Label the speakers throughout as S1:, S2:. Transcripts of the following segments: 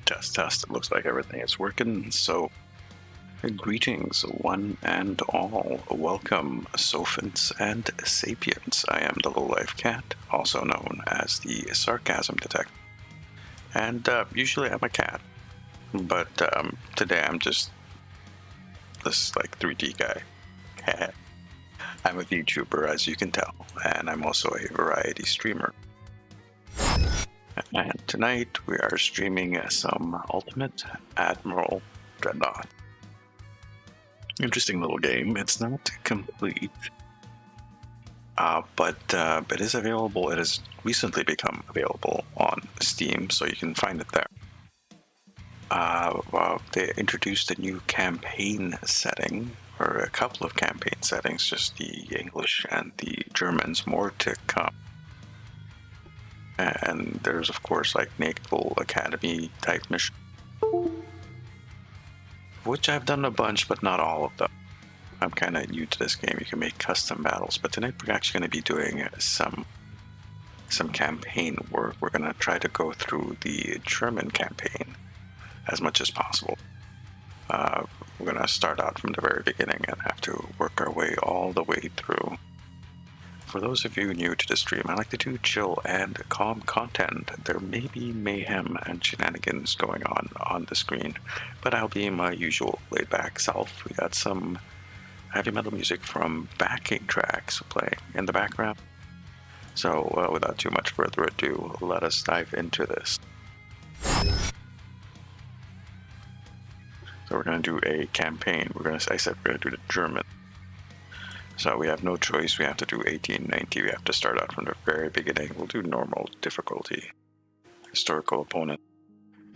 S1: Test, test. It looks like everything is working. So, greetings, one and all. Welcome, Sophins and Sapiens. I am the Low-Life Cat, also known as the Sarcasm Detective. And usually I'm a cat, but today I'm just this 3D guy. I'm a VTuber, as you can tell, and I'm also a variety streamer. And tonight we are streaming some Ultimate Admiral Dreadnought. Interesting little game. It's not complete, but it is available. It has recently become available on Steam, so you can find it there. They introduced a new campaign setting, or a couple of campaign settings, just the English and the Germans, more to come. And there's, of course, Naval Academy type mission, which I've done a bunch, but not all of them. I'm kind of new to this game. You can make custom battles, but tonight we're actually going to be doing some campaign work. We're going to try to go through the German campaign as much as possible. We're going to start out from the very beginning and have to work our way all the way through. For those of you new to the stream, I like to do chill and calm content. There may be mayhem and shenanigans going on the screen, but I'll be my usual laid-back self. We got some heavy metal music from backing tracks playing in the background. So without too much further ado, let us dive into this. So we're going to do a campaign. I said we're going to do the German. So we have no choice. We have to do 1890. We have to start out from the very beginning. We'll do normal difficulty, historical opponent,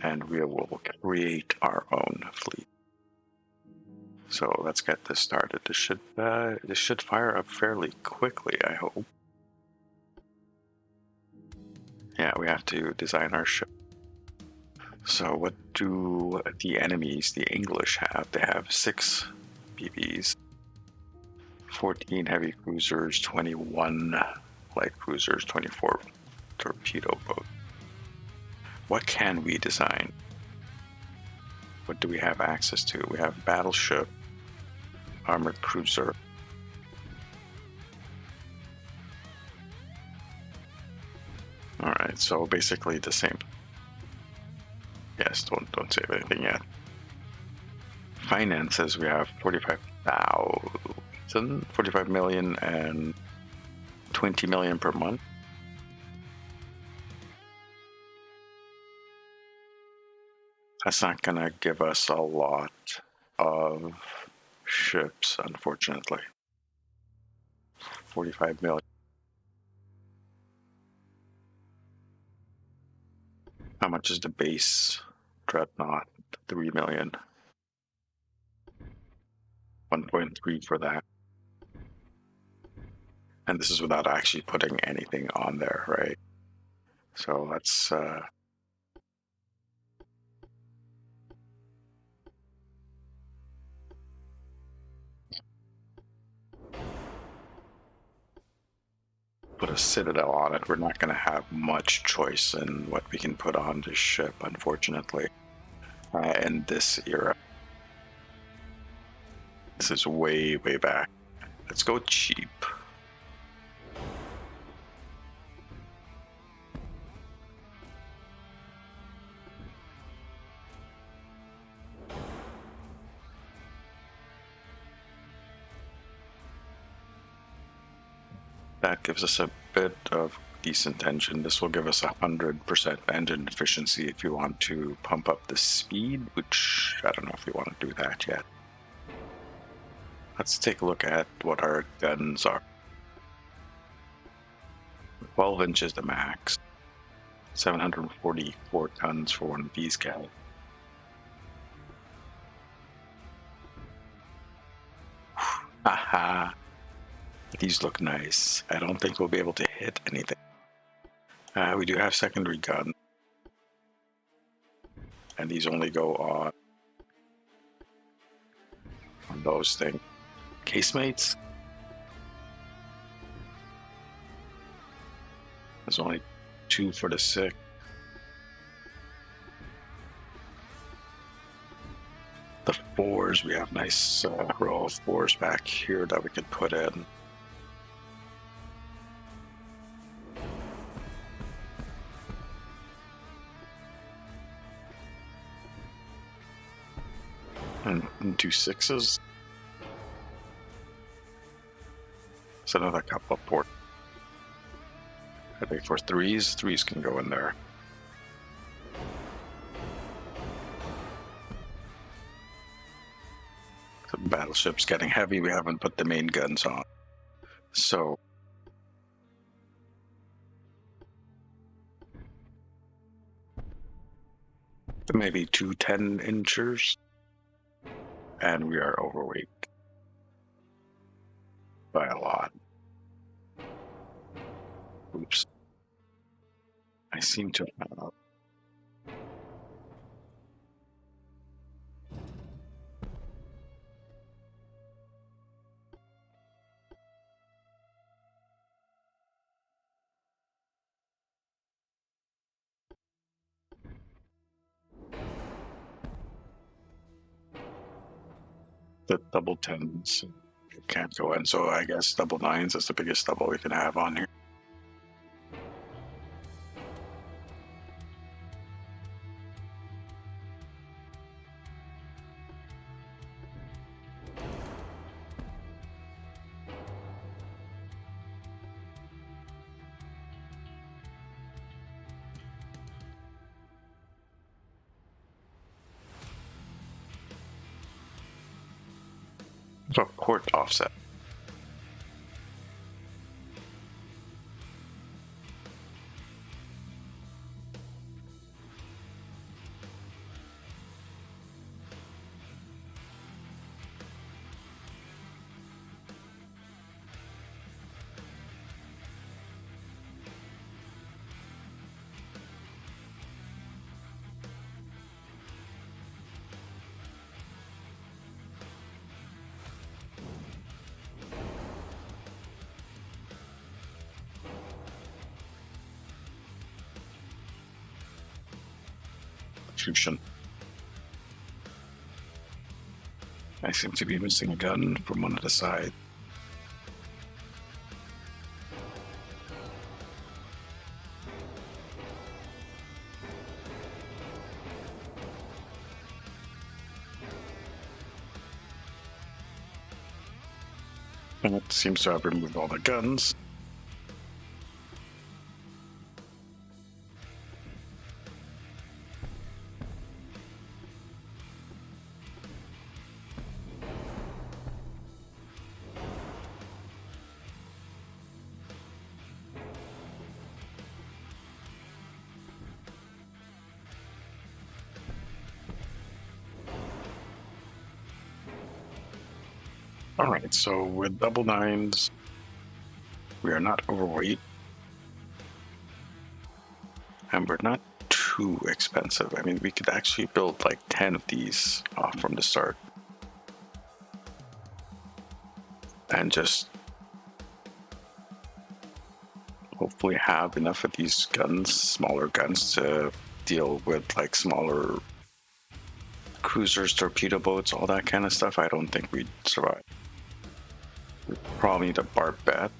S1: and we will create our own fleet. So let's get this started. This should fire up fairly quickly, I hope. Yeah, we have to design our ship. So what do the enemies, the English, have? They have 6 BBs, 14 heavy cruisers, 21 light cruisers, 24 torpedo boats. What can we design? What do we have access to? We have battleship, armored cruiser. All right, so basically the same. Yes, don't save anything yet. Finances, we have 45 million and 20 million per month. That's not gonna give us a lot of ships, unfortunately. 45 million. How much is the base Dreadnought? 3 million. 1.3 for that. And this is without actually putting anything on there, right? So let's put a citadel on it. We're not going to have much choice in what we can put on this ship, unfortunately, in this era. This is way, way back. Let's go cheap. That gives us a bit of decent engine. This will give us 100% engine efficiency if you want to pump up the speed, which I don't know if we want to do that yet. Let's take a look at what our guns are. 12 inches the max. 744 tons for one of these guys. Haha. These look nice. I don't think we'll be able to hit anything. We do have secondary gun. And these only go on those things. Casemates. There's only 2 for the sick. the fours, we have nice row of fours back here that we could put in. And do sixes. So another couple of port. I think for threes can go in there. The battleship's getting heavy. We haven't put the main guns on. So maybe 2 10-inchers. And we are overweight by a lot. Oops. I seem to have... The double 10s can't go in, so I guess double 9s is the biggest double we can have on here. So port offset. Fusion. I seem to be missing a gun from one of the sides. And it seems to have removed all the guns. All right, so with double 9s, we are not overweight. And we're not too expensive. I mean, we could actually build like 10 of these off from the start. And just hopefully have enough of these guns, smaller guns, to deal with like smaller cruisers, torpedo boats, all that kind of stuff. I don't think we'd survive. We probably need a barbette.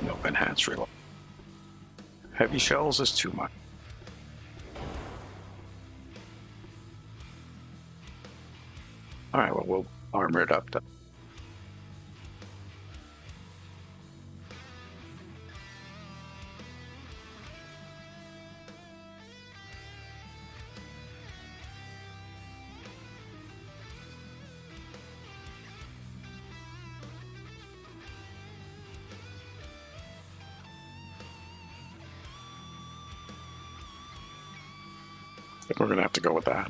S1: No enhanced reload. Heavy shells is too much. All right, well, we'll armor it up then. I think we're gonna have to go with that.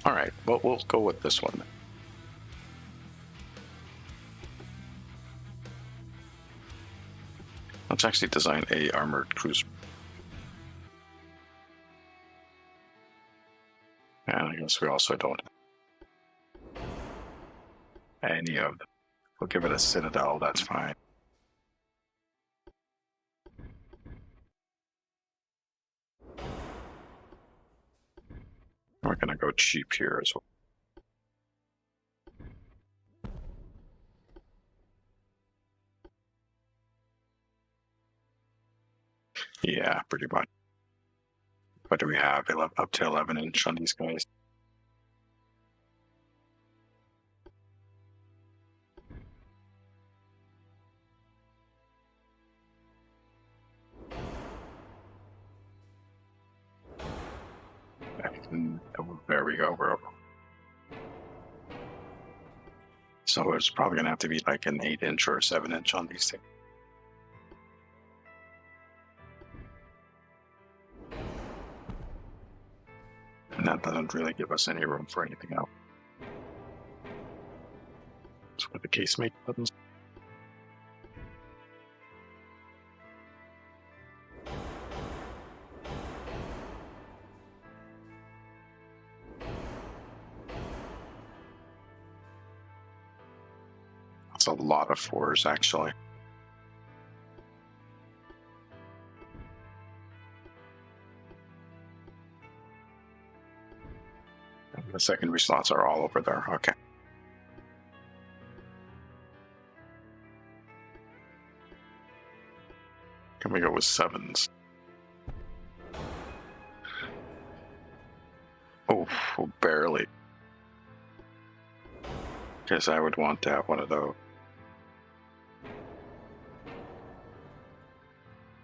S1: All right, well, we'll go with this one then. Let's actually design a armored cruiser. And I guess we also don't have any of them. We'll give it a citadel, that's fine. We're gonna go cheap here as well. Yeah, pretty much. What do we have? Up to 11-inch on these guys. And there we go. So it's probably gonna have to be like an 8-inch or a 7-inch on these things. And that doesn't really give us any room for anything else. That's what the casemate buttons. That's a lot of 4s, actually. And the secondary slots are all over there. Okay. Can we go with 7s? Oh, barely. Because I would want to have one of those.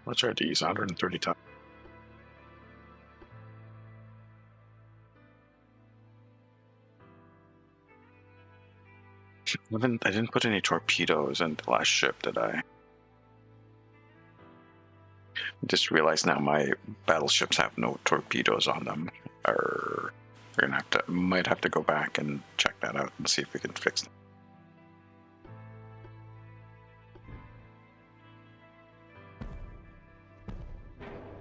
S1: Let's try to use 130 times. I didn't put any torpedoes in the last ship, did I? Just realized now my battleships have no torpedoes on them. We're gonna might have to go back and check that out and see if we can fix them.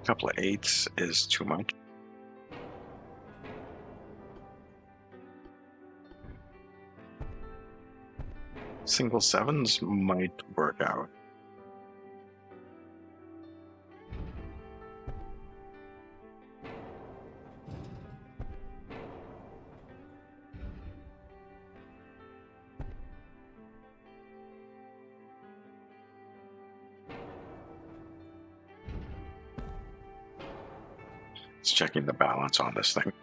S1: A couple of 8s is too much. Single 7s might work out. Just checking the balance on this thing.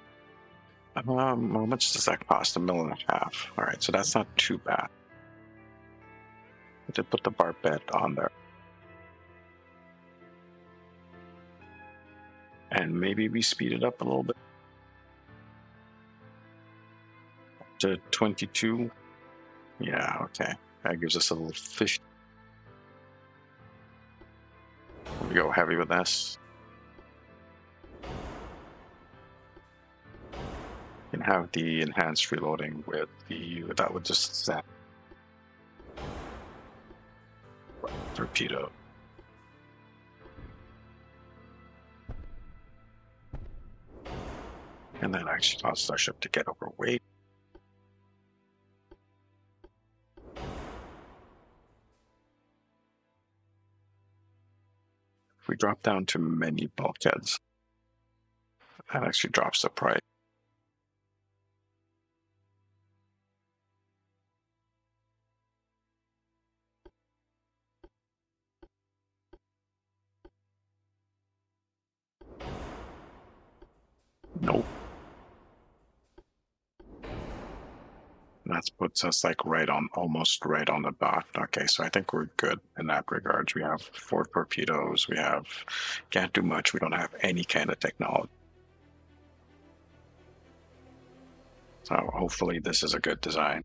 S1: How much does that cost? $1.5 million. All right, so that's not too bad. I did put the barbette on there. And maybe we speed it up a little bit to 22. Yeah, okay. That gives us a little fish. We go heavy with this. You can have the enhanced reloading with that would just set torpedo. And that actually causes our ship to get overweight. If we drop down to many bulkheads, that actually drops the price. Nope. That puts us like almost right on the dot. Okay, so I think we're good in that regards. We have 4 torpedoes. Can't do much. We don't have any kind of technology. So hopefully this is a good design.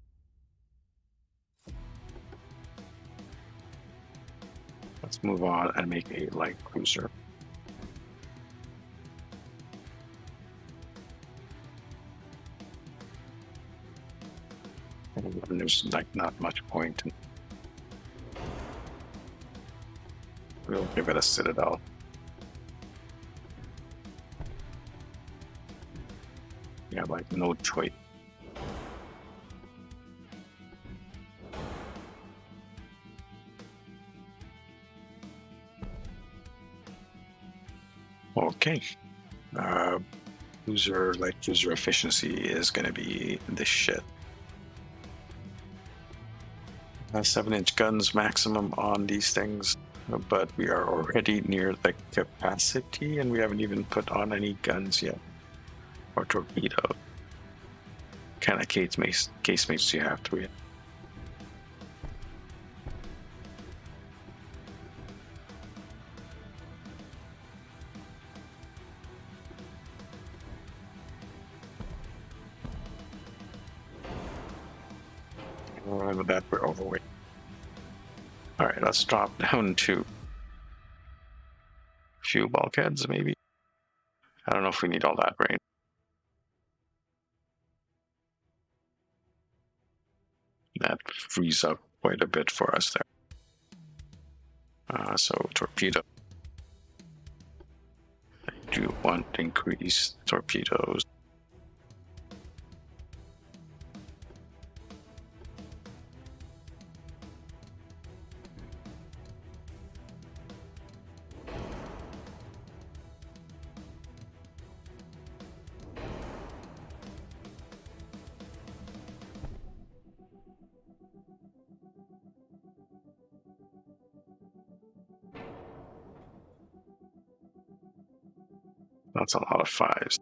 S1: Let's move on and make a light cruiser. And there's like not much point. We'll give it a citadel. We have like no choice. Okay. User efficiency is going to be the shit. 7-inch guns maximum on these things, but we are already near the capacity, and we haven't even put on any guns yet or torpedo. What kind of casemates do you have to it? With that, we're overweight. All right, let's drop down to few bulkheads, maybe. I don't know if we need all that range. That frees up quite a bit for us there. So torpedo. I do want increased torpedoes. That's a lot of 5s.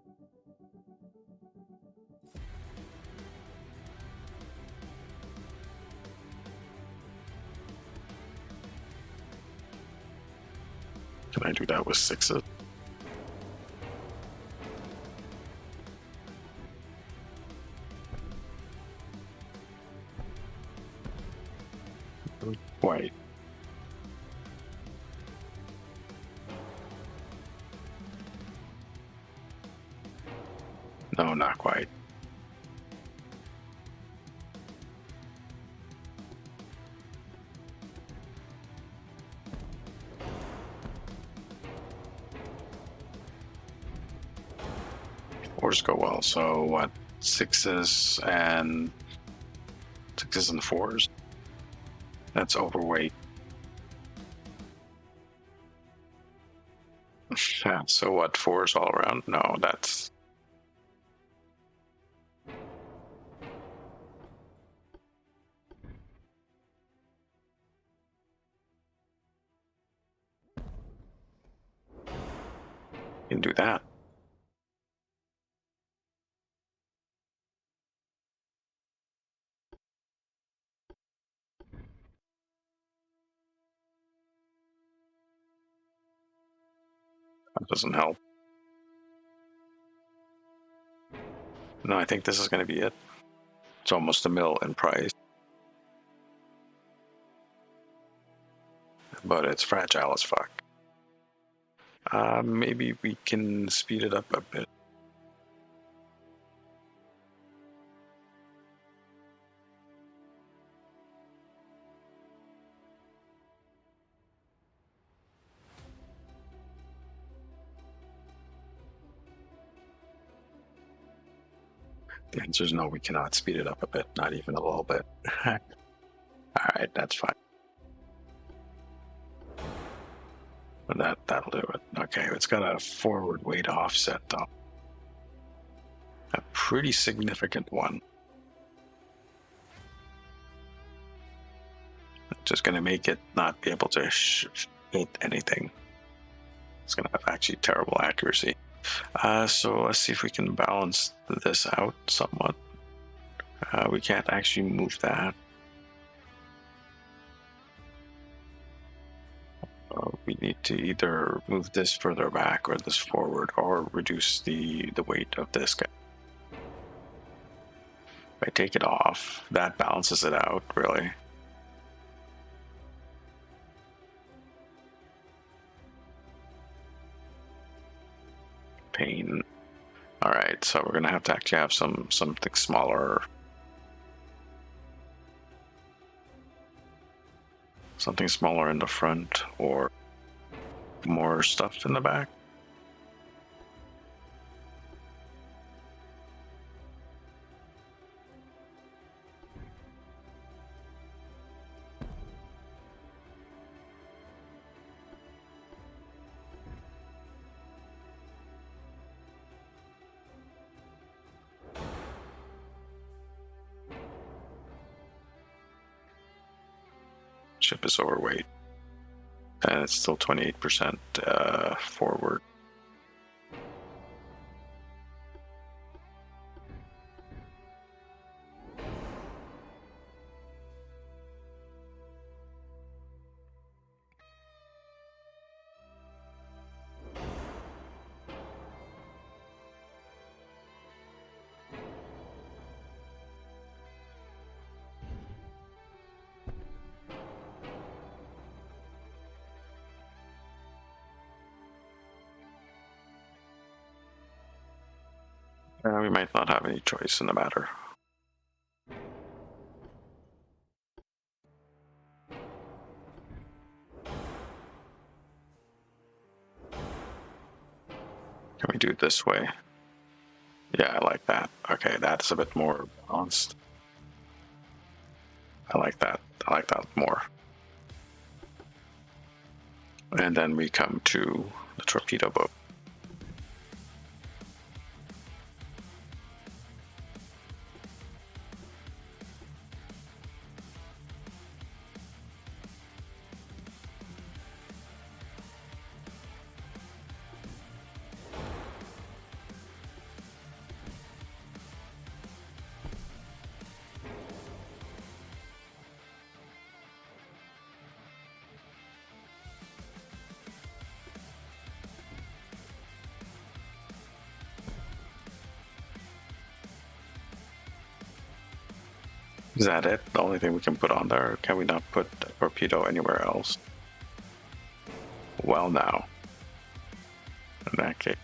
S1: Can I do that with 6s? Wait. No, not quite. Fours go well. So what? 6s and 4s. That's overweight. Yeah, so what? 4s all around? No, that's. You can do that. That doesn't help. No, I think this is going to be it. It's almost a mil in price. But it's fragile as fuck. Maybe we can speed it up a bit. The answer is no, we cannot speed it up a bit, not even a little bit. All right, that's fine. But that'll do it. Okay, it's got a forward weight offset though. A pretty significant one. Just going to make it not be able to hit anything. It's going to have actually terrible accuracy. So let's see if we can balance this out somewhat. We can't actually move that. We need to either move this further back or this forward, or reduce the weight of this guy. If I take it off, that balances it out, really. Pain. All right, so we're gonna have to actually have something smaller. Something smaller in the front, or more stuff in the back. Ship is overweight. And it's still 28% forward. We might not have any choice in the matter. Can we do it this way? Yeah, I like that. Okay, that's a bit more balanced. I like that. I like that more. And then we come to the torpedo boat. Is that it? The only thing we can put on there? Can we not put a torpedo anywhere else? Well, now. In that case.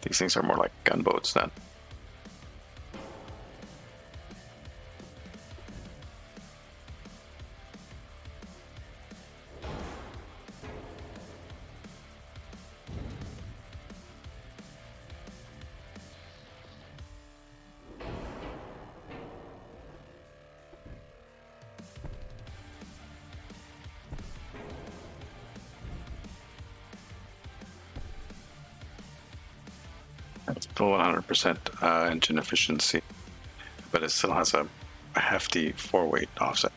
S1: These things are more like gunboats then. It's still 100% engine efficiency, but it still has a hefty 4-weight offset.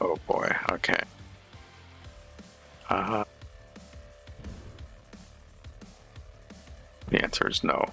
S1: Oh boy, okay. The answer is no.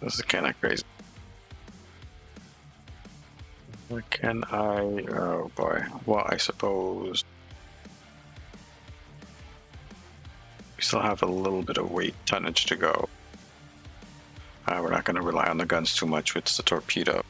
S1: This is kind of crazy. What can I? Oh boy. Well, I suppose we still have a little bit of weight tonnage to go. We're not going to rely on the guns too much with the torpedo.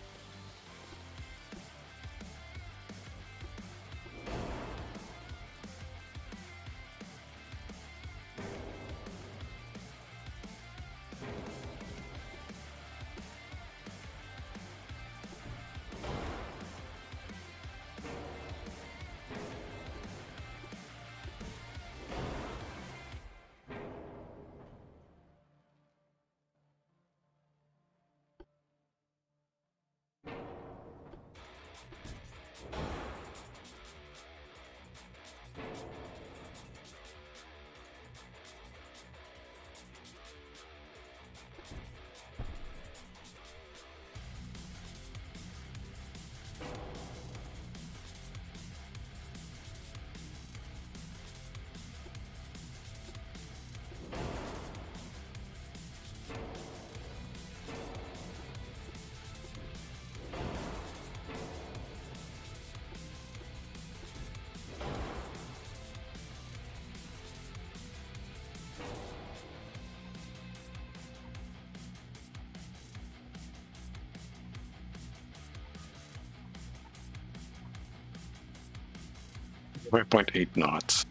S1: 5.8 knots.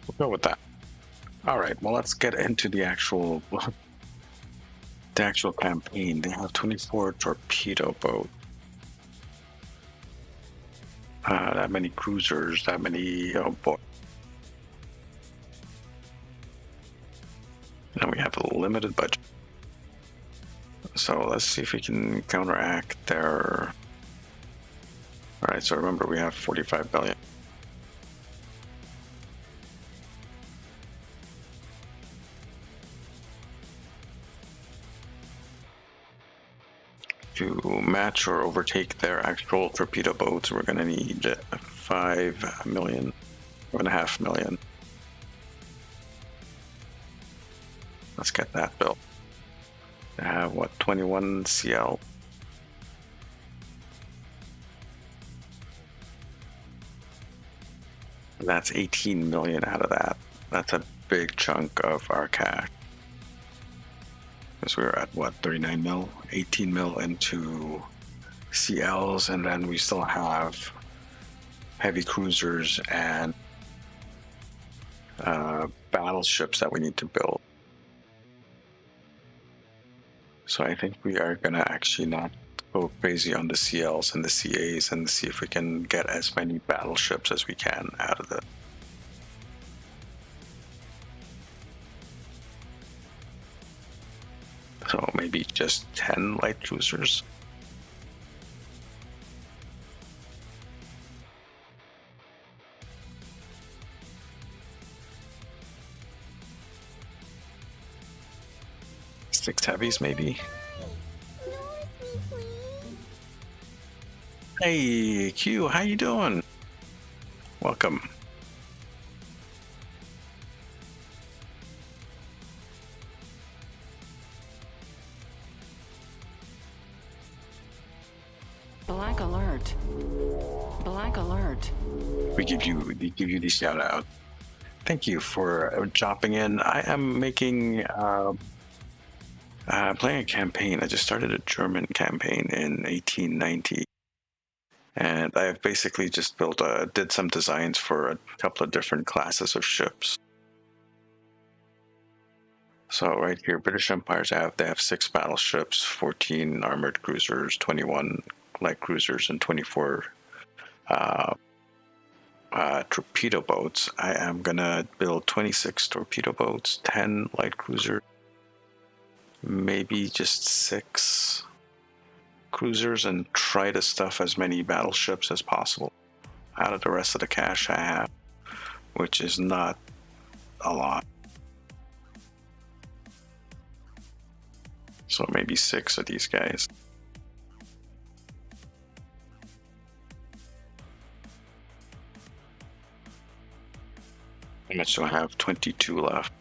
S1: We'll go with that. All right. Well, let's get into the actual campaign. They have 24 torpedo boats. That many cruisers. That many boats. And we have a limited budget. So let's see if we can counteract their. All right. So remember, we have 45 billion. To match or overtake their actual torpedo boats, we're going to need 5 million, 1.5 million. Let's get that built. They have what, 21 CL? That's 18 million out of that. That's a big chunk of our cash. Because we were at what, 39 mil, 18 mil into CLs, and then we still have heavy cruisers and battleships that we need to build. So I think we are gonna actually not go crazy on the CLs and the CAs and see if we can get as many battleships as we can out of it. So maybe just 10 light cruisers. Six heavies, maybe. Hey, Q, how you doing? Welcome.
S2: Black alert. Black alert.
S1: We give you the shout out. Thank you for dropping in. I am making playing a campaign. I just started a German campaign in 1890, and I have basically just did some designs for a couple of different classes of ships. So right here, British Empires they have 6 battleships, 14 armored cruisers, 21 light cruisers, and 24 torpedo boats. I am gonna build 26 torpedo boats, 10 light cruisers, maybe just 6 cruisers, and try to stuff as many battleships as possible out of the rest of the cash I have, which is not a lot. So maybe 6 of these guys. How much do I have? 22 left.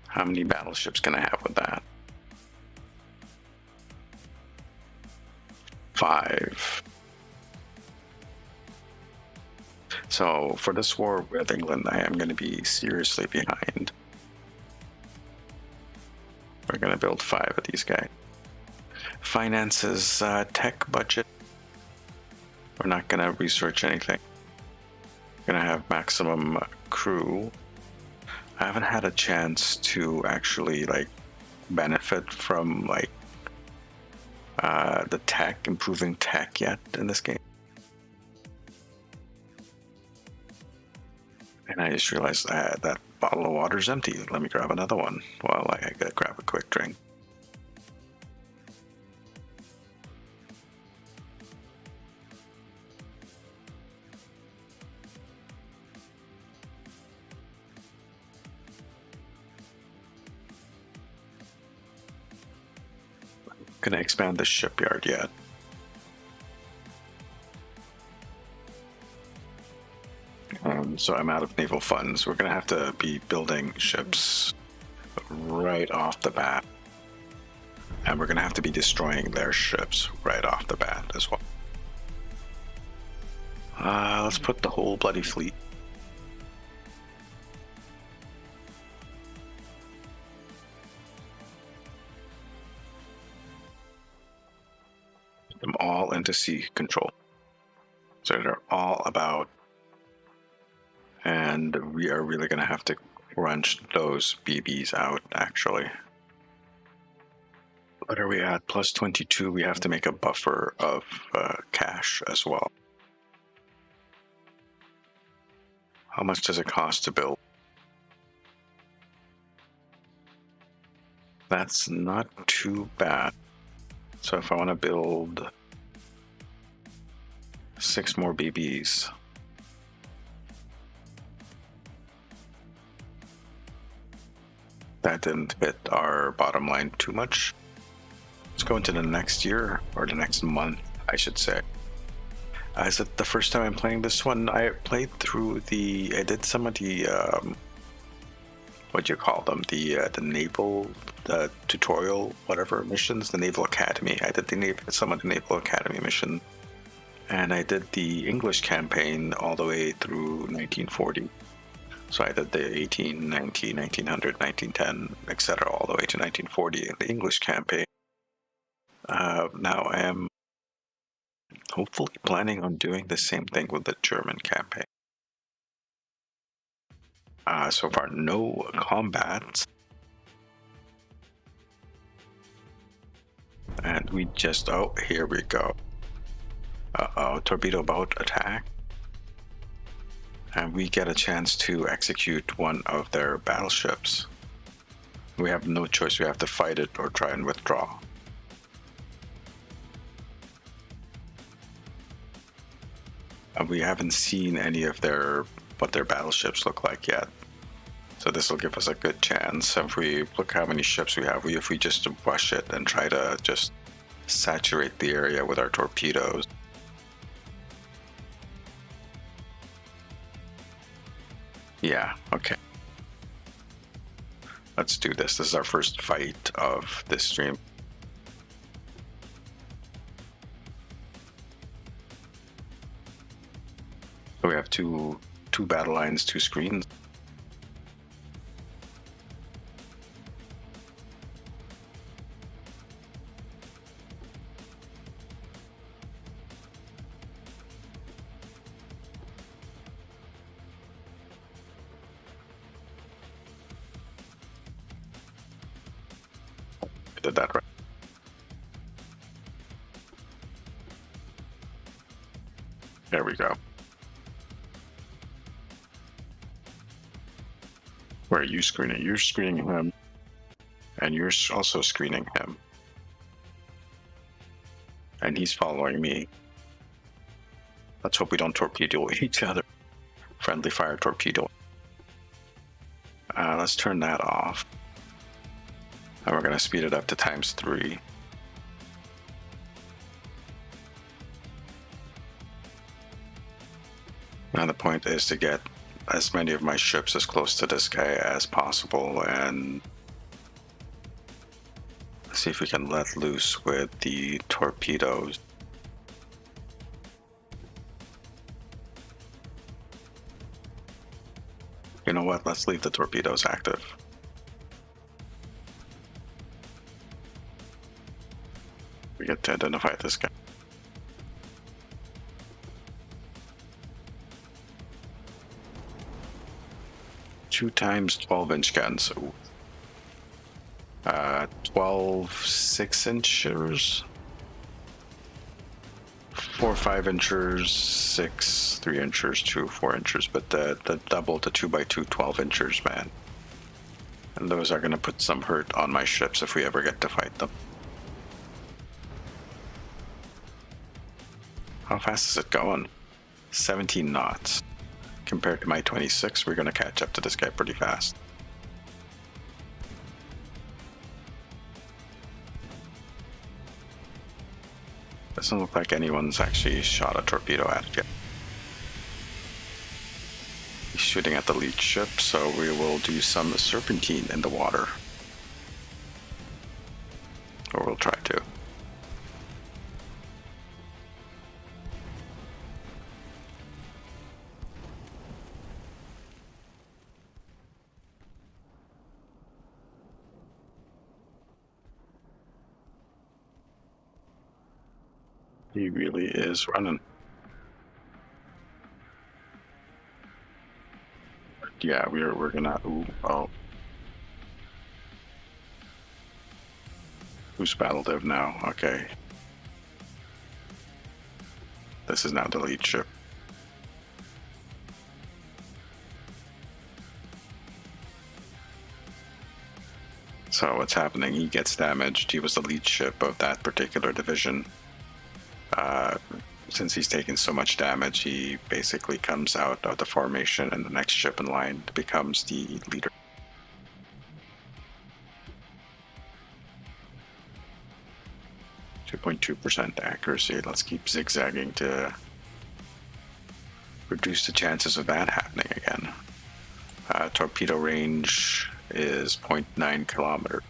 S1: How many battleships can I have with that? 5. So for this war with England, I am going to be seriously behind. We're going to build 5 of these guys. Finances, tech budget. We're not going to research anything. We're going to have maximum crew. I haven't had a chance to actually benefit from the tech, improving tech yet in this game. And I just realized that bottle of water is empty. Let me grab another one while I grab a quick drink. Gonna expand the shipyard yet. So I'm out of naval funds. We're gonna have to be building ships right off the bat. And we're gonna have to be destroying their ships right off the bat as well. Let's put the whole bloody fleet. to sea control. So they're all about, and we are really going to have to crunch those BBs out, actually. What are we at? Plus 22. We have to make a buffer of cash as well. How much does it cost to build? That's not too bad. So if I want to build 6 more BBs, that didn't hit our bottom line too much. Let's go into the next year, or the next month, I should say. Is it the first time I'm playing this one? I played through I did some of the, what do you call them? The naval tutorial, whatever missions, the Naval Academy. I did some of the Naval Academy mission. And I did the English campaign all the way through 1940. So I did the 1890, 1900, 1910, etc., all the way to 1940 in the English campaign. Now I am hopefully planning on doing the same thing with the German campaign. So far, no combat. And we just, oh, here we go. Torpedo boat attack. And we get a chance to execute one of their battleships. We have no choice, we have to fight it or try and withdraw. We haven't seen any of what their battleships look like yet. So this will give us a good chance. If we look how many ships we have, if we just rush it and try to just saturate the area with our torpedoes. Yeah, okay. Let's do this. This is our first fight of this stream. So we have two battle lines, 2 screens. I did that right. There we go. Where are you screening? You're screening him. And you're also screening him. And he's following me. Let's hope we don't torpedo each other. Friendly fire torpedo. Let's turn that off. And we're going to speed it up to ×3. Now the point is to get as many of my ships as close to this guy as possible and see if we can let loose with the torpedoes. You know what? Let's leave the torpedoes active. We get to identify this guy. 2 times 12-inch guns. 12 6-inchers, 4 5-inchers, 6 3-inchers, 2 4-inchers, but the double to 2x2 12-inchers, man. And those are going to put some hurt on my ships if we ever get to fight them. How fast is it going? 17 knots. Compared to my 26, we're going to catch up to this guy pretty fast. Doesn't look like anyone's actually shot a torpedo at it yet. He's shooting at the lead ship, so we will do some serpentine in the water. Or we'll try to. He really is running. Yeah, we're gonna. Ooh, oh. Who's battle div now? Okay. This is now the lead ship. So what's happening? He gets damaged. He was the lead ship of that particular division. Since he's taken so much damage, he basically comes out of the formation, and the next ship in line becomes the leader. 2.2% accuracy. Let's keep zigzagging to reduce the chances of that happening again. Torpedo range is 0.9 kilometers.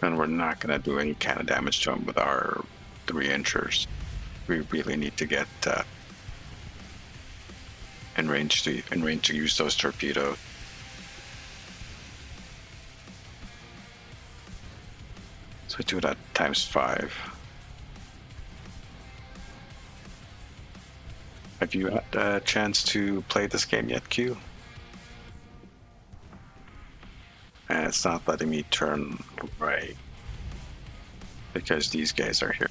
S1: And we're not going to do any kind of damage to him with our 3-inchers. We really need to get in range to use those torpedoes. So we do that times 5. Have you had a chance to play this game yet, Q? And it's not letting me turn right because these guys are here.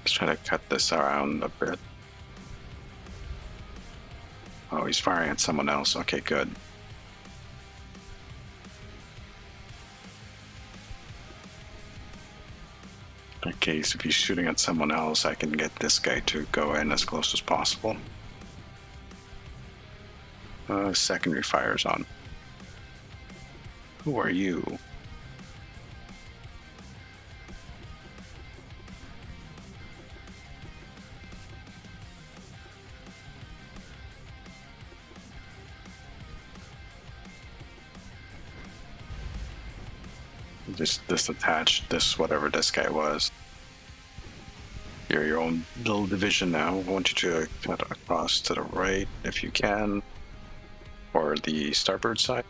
S1: Let's try to cut this around a bit. Oh, he's firing at someone else. Okay, good. In case if he's shooting at someone else, I can get this guy to go in as close as possible. Secondary fire's on. Who are you? Just disattach this, whatever this guy was. You're your own little division now. I want you to cut across to the right if you can, or the starboard side.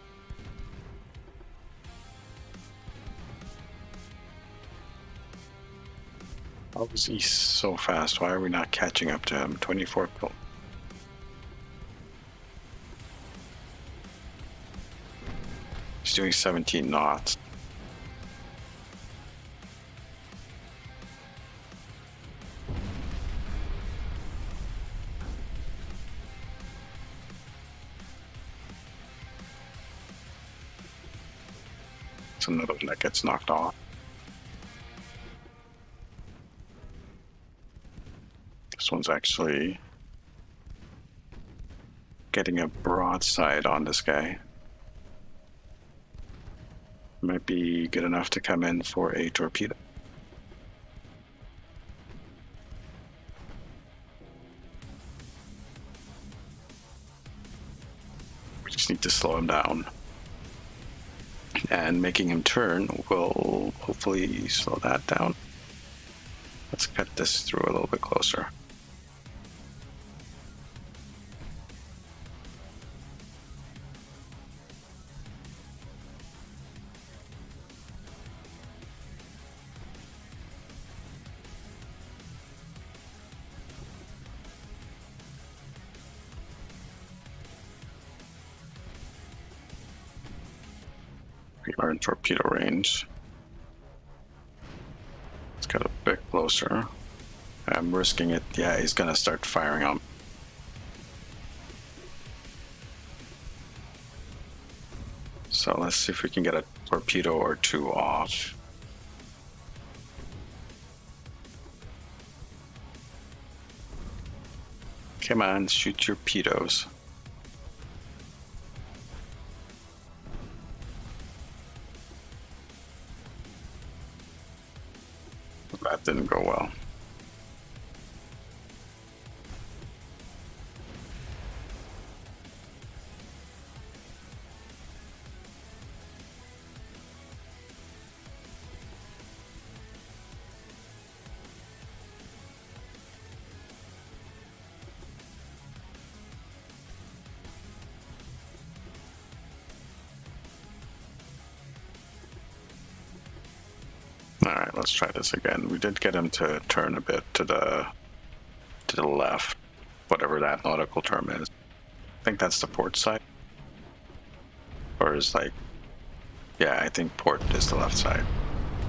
S1: How is he so fast? Why are we not catching up to him? 24 kill. He's doing 17 knots. It's another one that gets knocked off. This one's actually getting a broadside on this guy. Might be good enough to come in for a torpedo. We just need to slow him down. And making him turn will hopefully slow that down. Let's cut this through a little bit closer. We are in torpedo range. Let's get a bit closer. I'm risking it. Yeah, he's gonna start firing on. So let's see if we can get a torpedo or two off. Come on, shoot your pedos. That didn't go well. All right, let's try this again. We did get him to turn a bit to the left, whatever that nautical term is. I think that's the port side, or is like, yeah, I think port is the left side.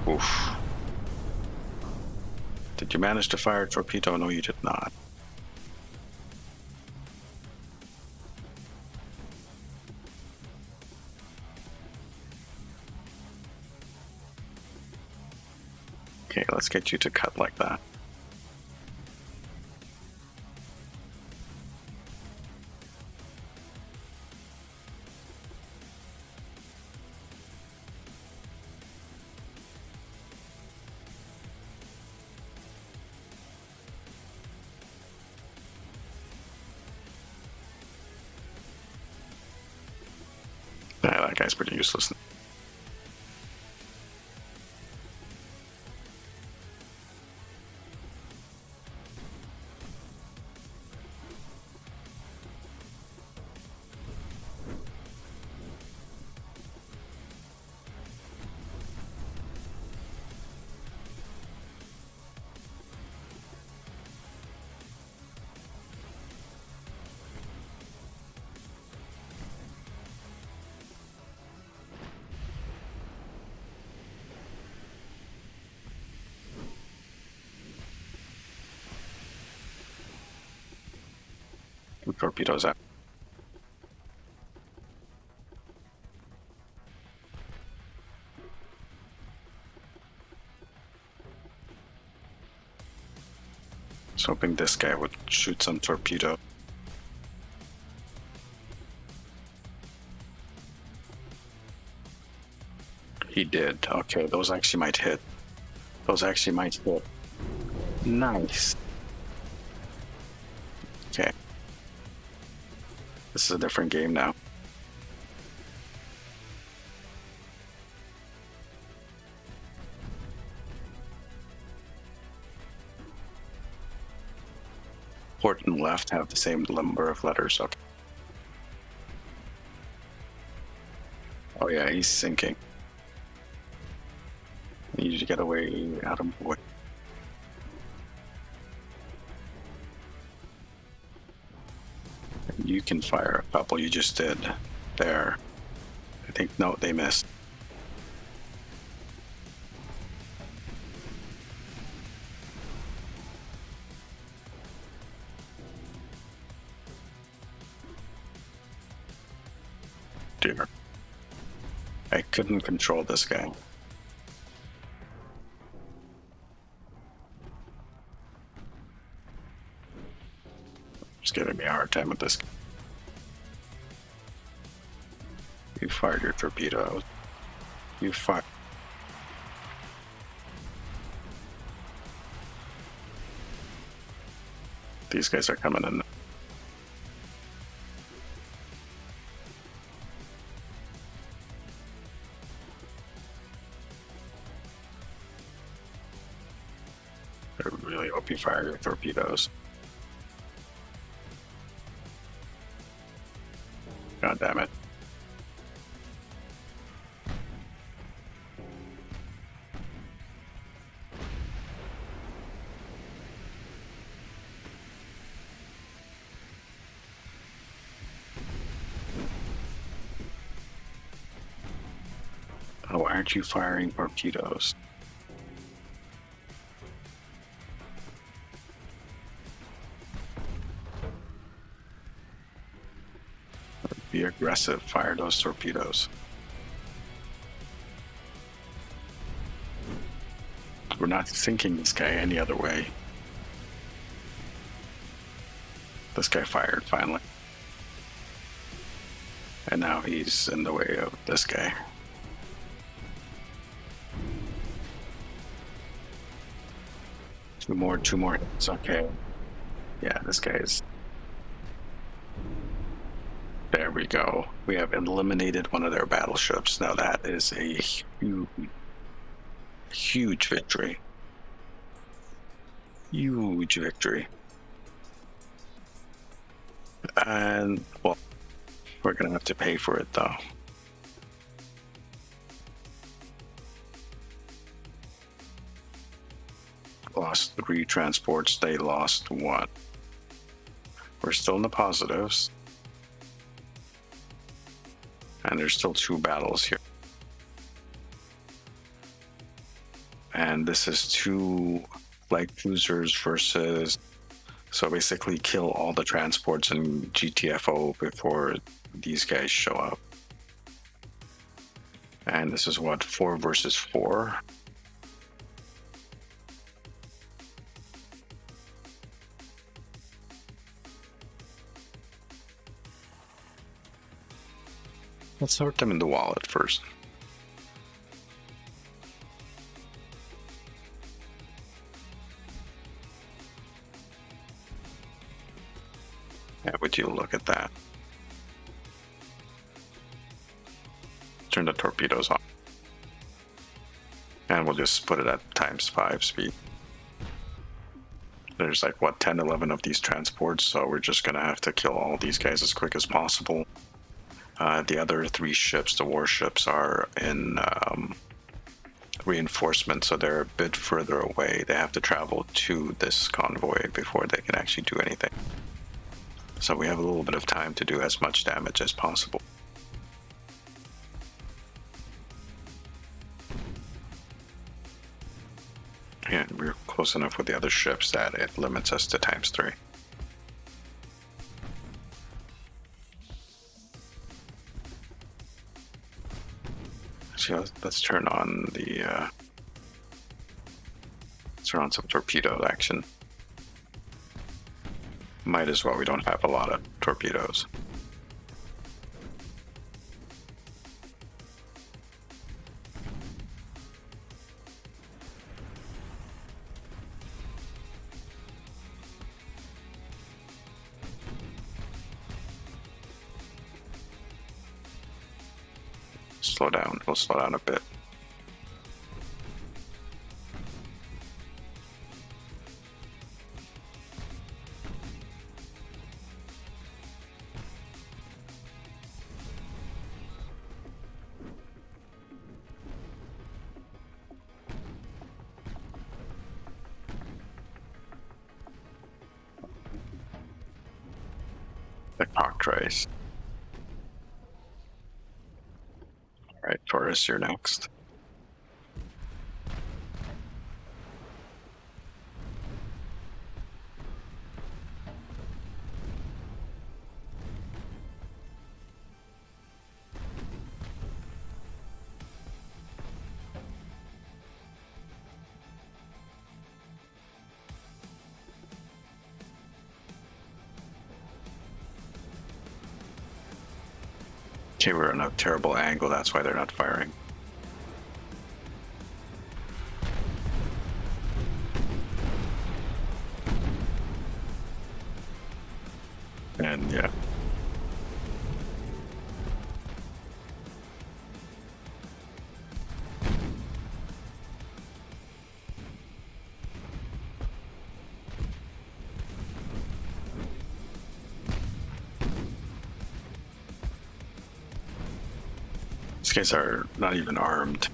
S1: Oof. Did you manage to fire a torpedo? No, you did not. Okay, let's get you to cut like that. Yeah, that guy's pretty useless. Torpedoes out. I was hoping this guy would shoot some torpedo. He did. Okay, those actually might hit. Those actually might hit. Nice. Okay. This is a different game now. Port and left have the same number of letters. Okay. Oh yeah, he's sinking. I need you to get away, Adam boy. You can fire a couple. You just did. There. I think, no, they missed. Dear. I couldn't control this guy. Just giving me a hard time with this. You fired your torpedo. You fired. These guys are coming in. I really hope you fire your torpedoes. God damn it. Oh, why aren't you firing torpedoes? Be aggressive, fire those torpedoes. We're not sinking this guy any other way. This guy fired finally. And now he's in the way of this guy. Two more hits. Okay. Yeah, this guy is. There we go. We have eliminated one of their battleships. Now that is a huge, huge victory. Huge victory. And, well, we're going to have to pay for it, though. Lost 3 transports. They lost 1. We're still in the positives. And there's still 2 battles here. And this is 2 light cruisers versus... So basically kill all the transports in GTFO before these guys show up. And this is what, 4 versus 4? Let's sort them in the wallet first. Yeah, would you look at that? Turn the torpedoes on. And we'll just put it at ×5 speed. There's like, what, 10, 11 of these transports, so we're just gonna have to kill all these guys as quick as possible. The other 3 ships, the warships, are in reinforcement, so they're a bit further away. They have to travel to this convoy before they can actually do anything. So we have a little bit of time to do as much damage as possible. And we're close enough with the other ships that it limits us to ×3. So let's turn on the let's turn on some torpedo action. Might as well, we don't have a lot of torpedoes. Slow down, we'll slow down a bit. The cock trace. Alright, Taurus, you're next. Okay, we're in a terrible angle, that's why they're not firing. And yeah. These guys are not even armed.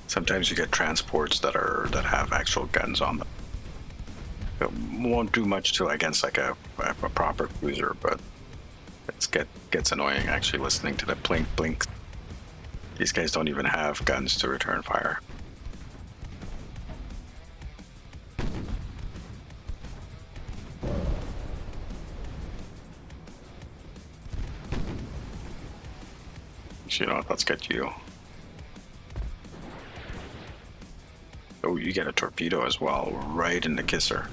S1: Sometimes you get transports that have actual guns on them. It won't do much to against like a proper cruiser, but it gets annoying actually listening to the blink blink. These guys don't even have guns to return fire. So you know what, let's get you. Oh, you get a torpedo as well, right in the kisser.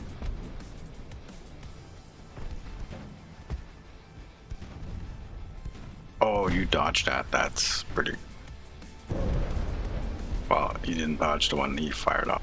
S1: Oh, you dodged that. That's pretty... Well, you didn't dodge the one he fired off.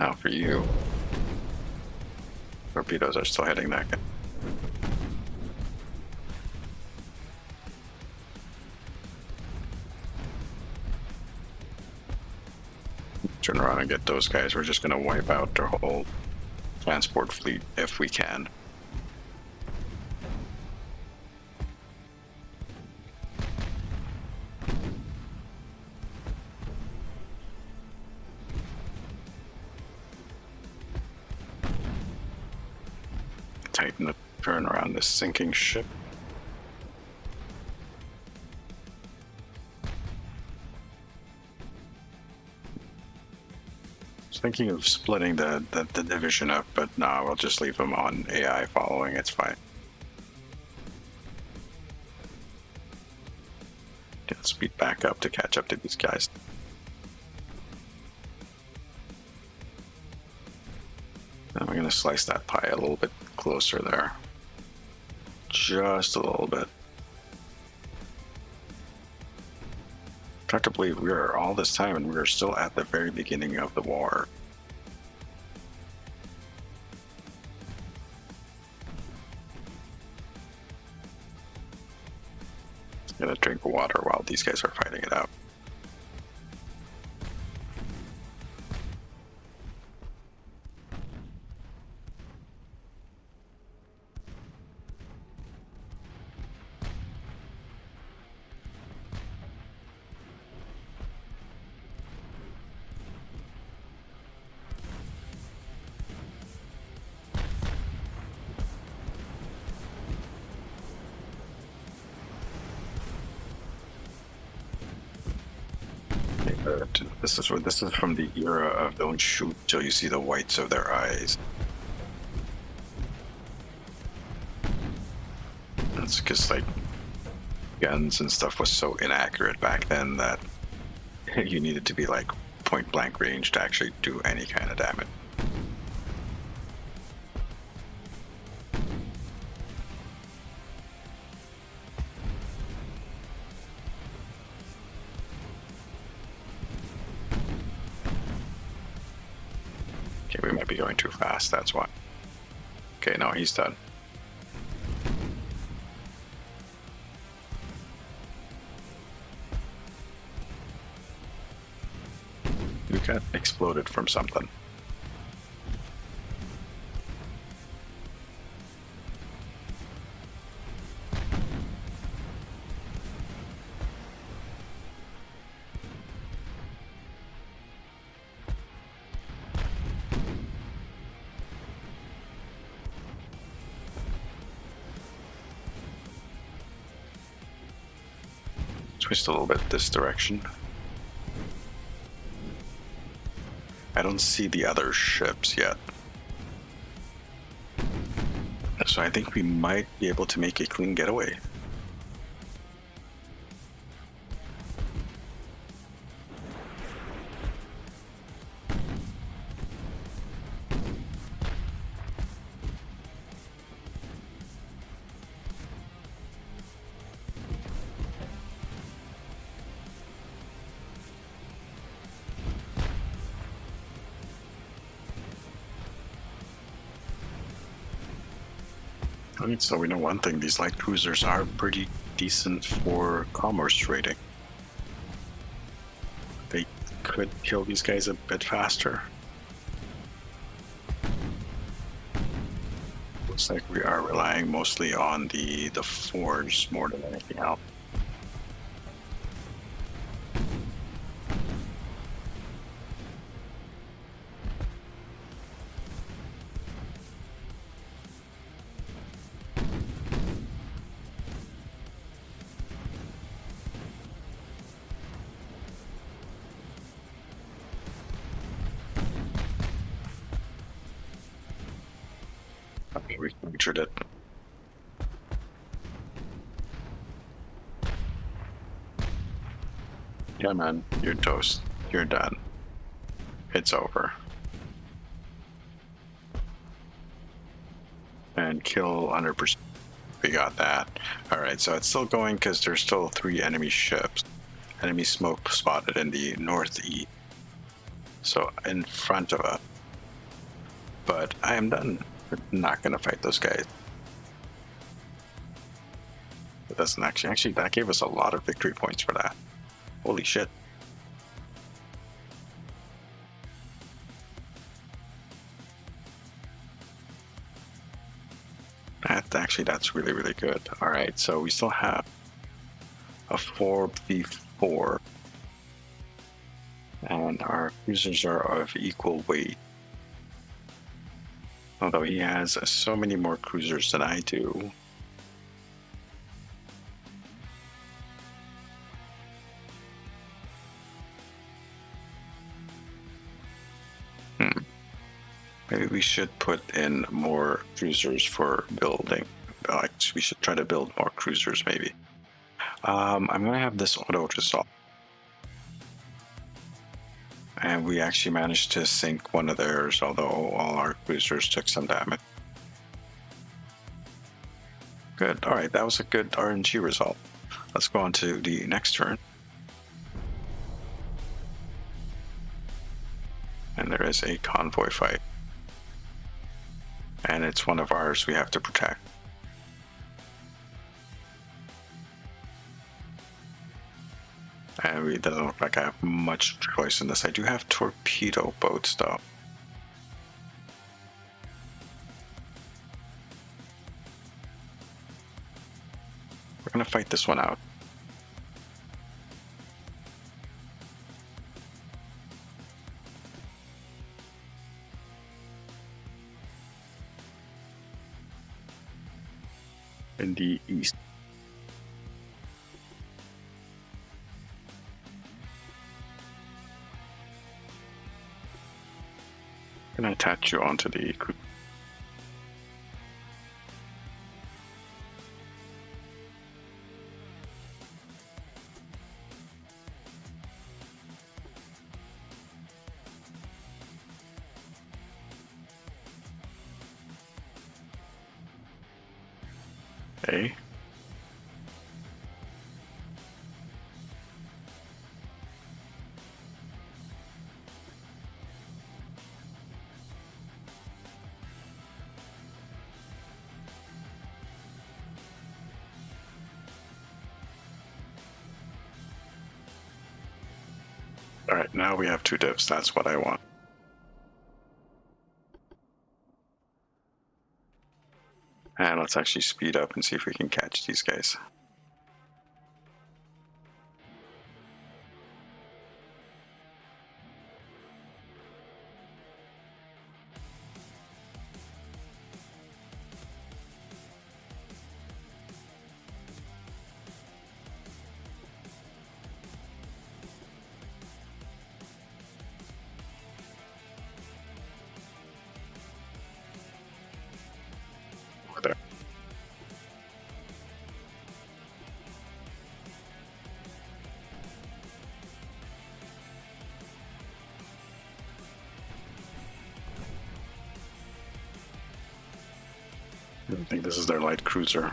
S1: Now for you. Torpedoes are still hitting that guy. Turn around and get those guys. We're just going to wipe out their whole transport fleet if we can. Tighten the turn around this sinking ship. Thinking of splitting the division up, but no, we'll just leave them on AI following. It's fine. Get speed back up to catch up to these guys. Now we're going to slice that pie a little bit closer there. Just a little bit. Hard to believe we are all this time and we are still at the very beginning of the war. Gonna drink water while these guys are fighting it out. This is from the era of don't shoot till you see the whites of their eyes. That's because like guns and stuff was so inaccurate back then that you needed to be like point blank range to actually do any kind of damage. We might be going too fast, that's why. Okay, no, he's done. You got exploded from something. Twist a little bit this direction. I don't see the other ships yet. So I think we might be able to make a clean getaway. So we know one thing, these light cruisers are pretty decent for commerce trading. They could kill these guys a bit faster. Looks like we are relying mostly on the forge more than anything else. We captured it. Yeah, man, you're toast. You're done. It's over. And kill 100%. We got that. Alright, so it's still going because there's still 3 enemy ships. Enemy smoke spotted in the northeast. So in front of us. But I am done. We're not going to fight those guys. It doesn't actually, that gave us a lot of victory points for that. Holy shit. That's really, really good. All right, so we still have a 4v4. And our cruisers are of equal weight. Although he has so many more cruisers than I do. Maybe we should put in more cruisers for building. Like, we should try to build more cruisers, maybe. I'm going to have this auto resolve. And we actually managed to sink one of theirs, although all our cruisers took some damage. Good. All right, that was a good RNG result. Let's go on to the next turn. And there is a convoy fight. And it's one of ours we have to protect. And it doesn't look like I have much choice in this. I do have torpedo boats though. We're gonna fight this one out. In the east. I'm gonna attach you onto the crew. Okay. All right, now we have 2 divs. That's what I want. And let's actually speed up and see if we can catch these guys. Over there. I think this is their light cruiser.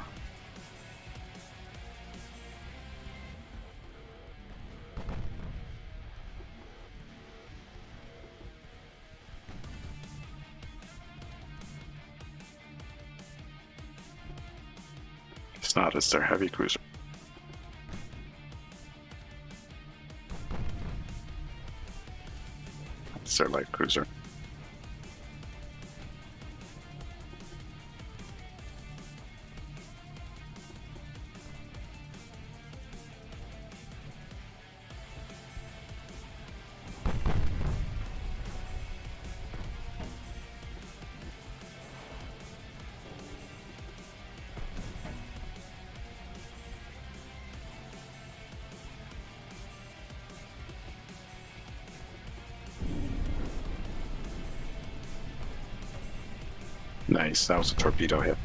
S1: It's not, it's their heavy cruiser. It's their light cruiser. Nice, that was a torpedo hit.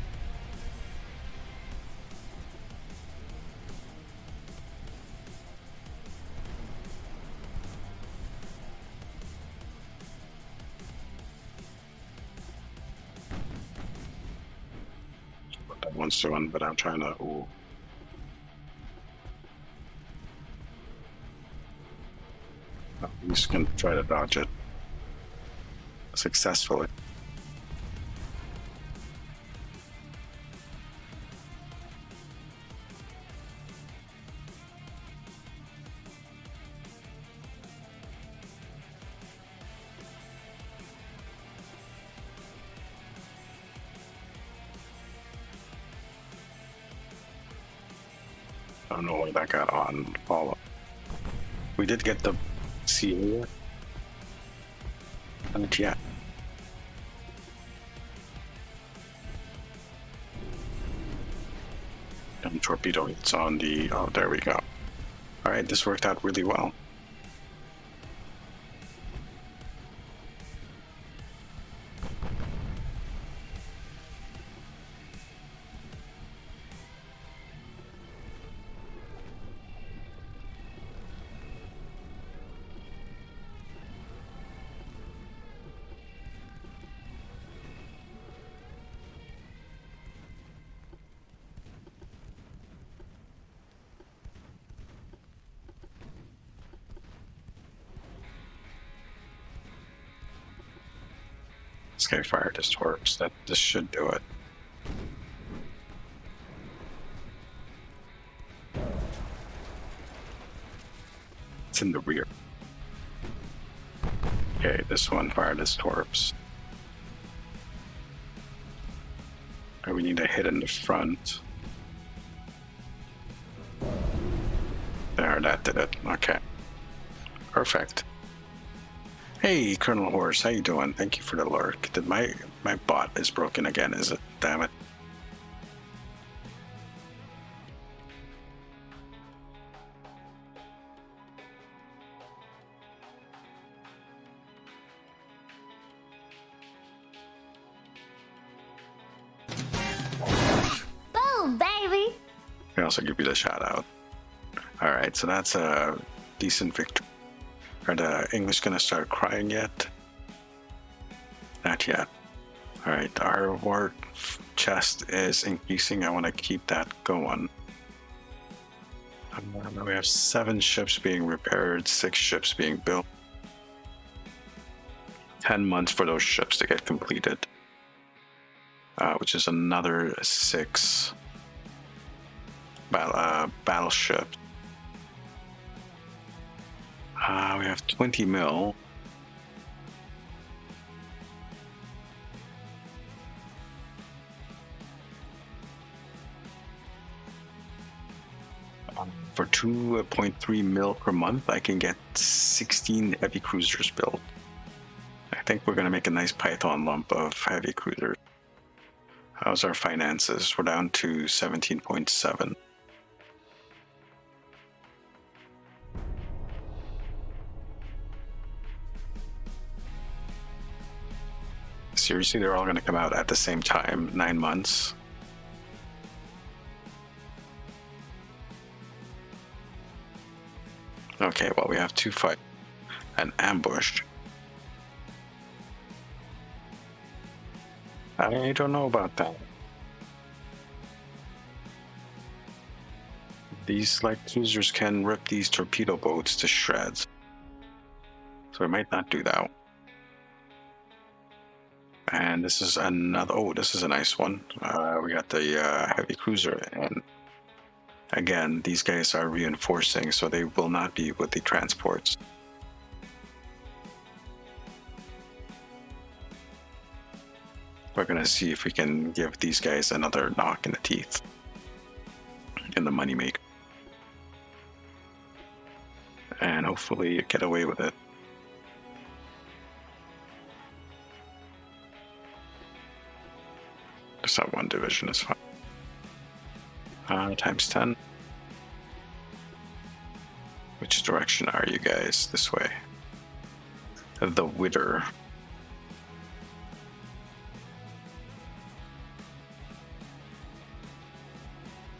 S1: That one's doing, but I'm trying to. Ooh. We just can try to dodge it successfully. I don't know why that got on follow. We did get the sea area. And yeah. And torpedo hits on the, oh, there we go. All right, this worked out really well. This guy fired his torps. This should do it. It's in the rear. Okay, this one fired his torps. We need a hit in the front. There, that did it. Okay. Perfect. Hey, Colonel Horse, how you doing? Thank you for the lurk. Did my bot is broken again, is it? Damn it.
S3: Boom, baby!
S1: I also give you the shout out. Alright, so that's a decent victory. Are the English gonna start crying yet? Not yet. Alright, our war chest is increasing. I want to keep that going. We have 7 ships being repaired, 6 ships being built. 10 months for those ships to get completed. Which is another 6 battleships. We have 20 mil. For 2.3 mil per month, I can get 16 heavy cruisers built. I think we're going to make a nice Python lump of heavy cruisers. How's our finances? We're down to 17.7. Seriously, they're all going to come out at the same time, 9 months. Okay, well, we have 2 fight, an ambush. I don't know about that. These light cruisers can rip these torpedo boats to shreds. So we might not do that. And this is another, oh, this is a nice one. We got the heavy cruiser, and again, these guys are reinforcing, so they will not be with the transports. We're gonna see if we can give these guys another knock in the teeth in the moneymaker, and hopefully get away with it. Just have 1 division is fine. Times 10. Which direction are you guys? This way. The Widder.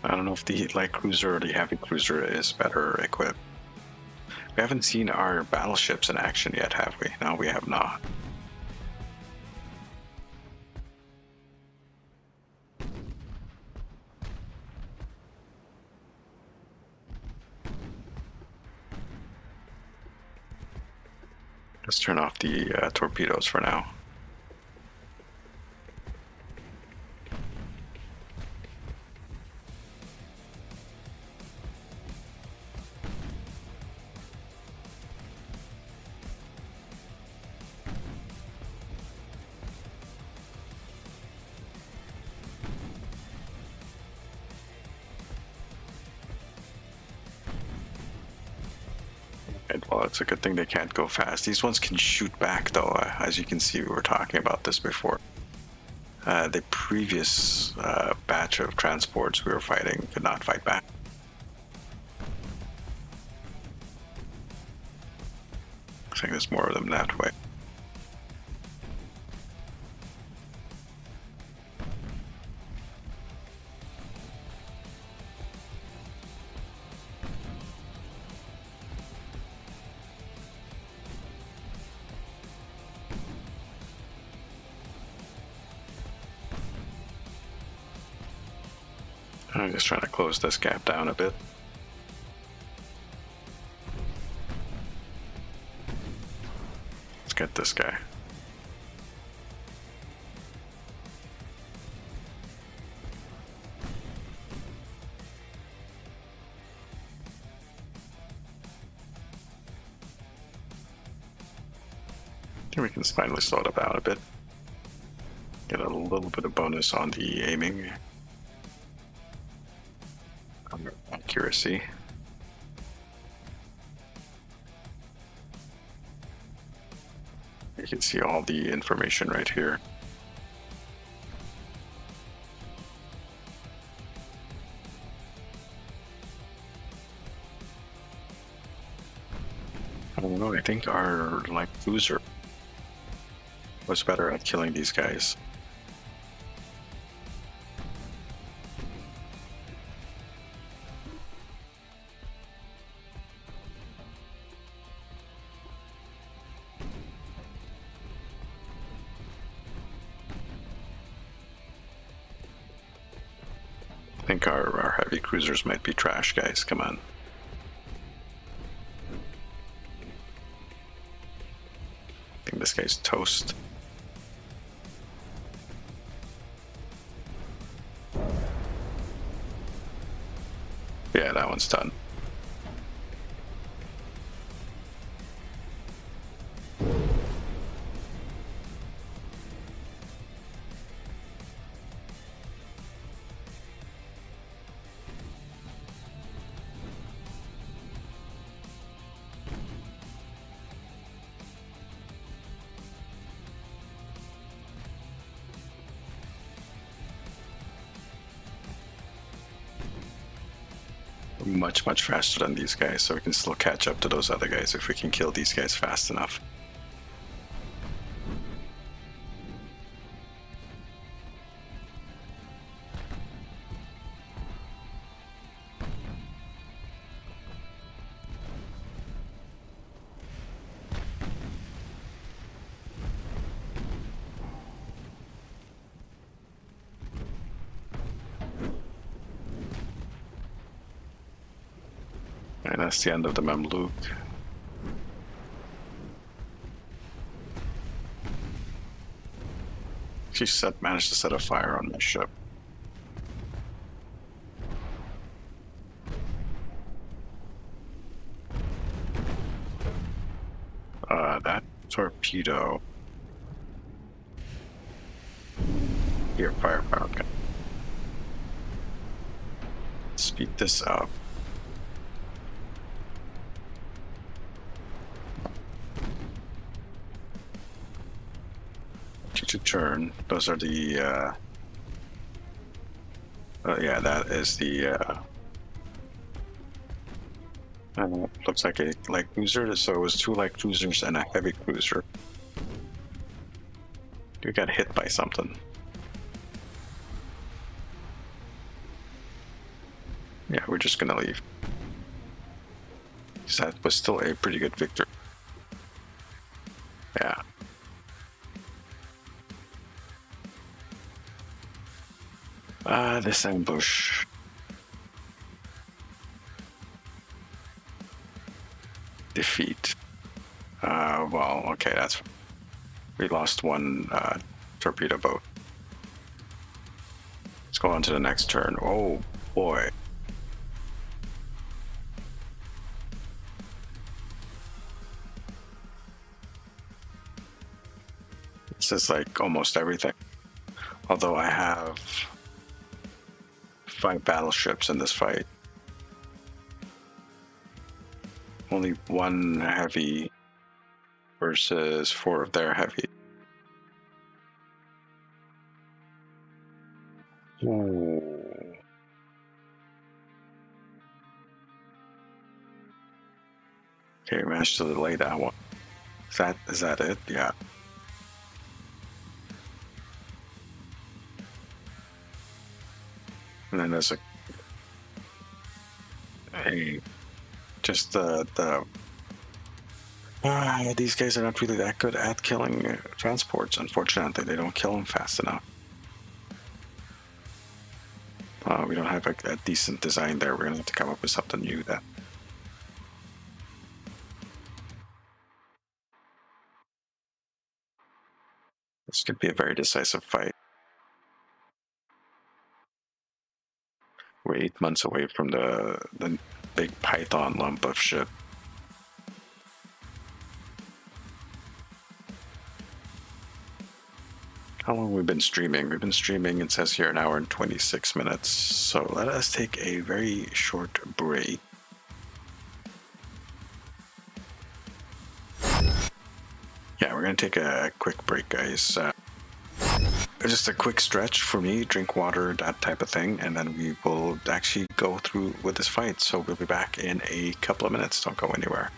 S1: I don't know if the light cruiser or the heavy cruiser is better equipped. We haven't seen our battleships in action yet, have we? No, we have not. Let's turn off the torpedoes for now. And well, it's a good thing they can't go fast. These ones can shoot back, though. As you can see, we were talking about this before. The previous batch of transports we were fighting could not fight back. I think there's more of them that way. I'm just trying to close this gap down a bit. Let's get this guy. I think we can finally slow it down a bit. Get a little bit of bonus on the aiming. Accuracy. You can see all the information right here. I don't know, I think our light cruiser was better at killing these guys. I think our heavy cruisers might be trash, guys. Come on. I think this guy's toast. Yeah, that one's done. Much faster than these guys, so we can still catch up to those other guys if we can kill these guys fast enough. And that's the end of the Mamluk. She managed to set a fire on my ship. That torpedo. Here, fire. Okay. Speed this up. To turn. Those are the yeah, that is the looks like a light cruiser, so it was 2 light cruisers and a heavy cruiser. We got hit by something. Yeah, we're just gonna leave. That was still a pretty good victory. Yeah. This ambush. Defeat. Well, okay, that's... We lost 1 torpedo boat. Let's go on to the next turn. Oh, boy. This is like almost everything. Although I have 5 battleships in this fight. only one heavy versus 4 of their heavy. Ooh. Okay, we managed to delay that one. Is that it? Yeah. And then there's just these guys are not really that good at killing transports. Unfortunately, they don't kill them fast enough. We don't have a decent design there. We're gonna have to come up with something new then. This could be a very decisive fight. We're 8 months away from the big python lump of shit. How long have we been streaming? We've been streaming, it says here, 1 hour and 26 minutes. So let us take a very short break. Yeah, we're going to take a quick break, guys. Just a quick stretch for me, drink water, that type of thing, and then we will actually go through with this fight. So we'll be back in a couple of minutes. Don't go anywhere.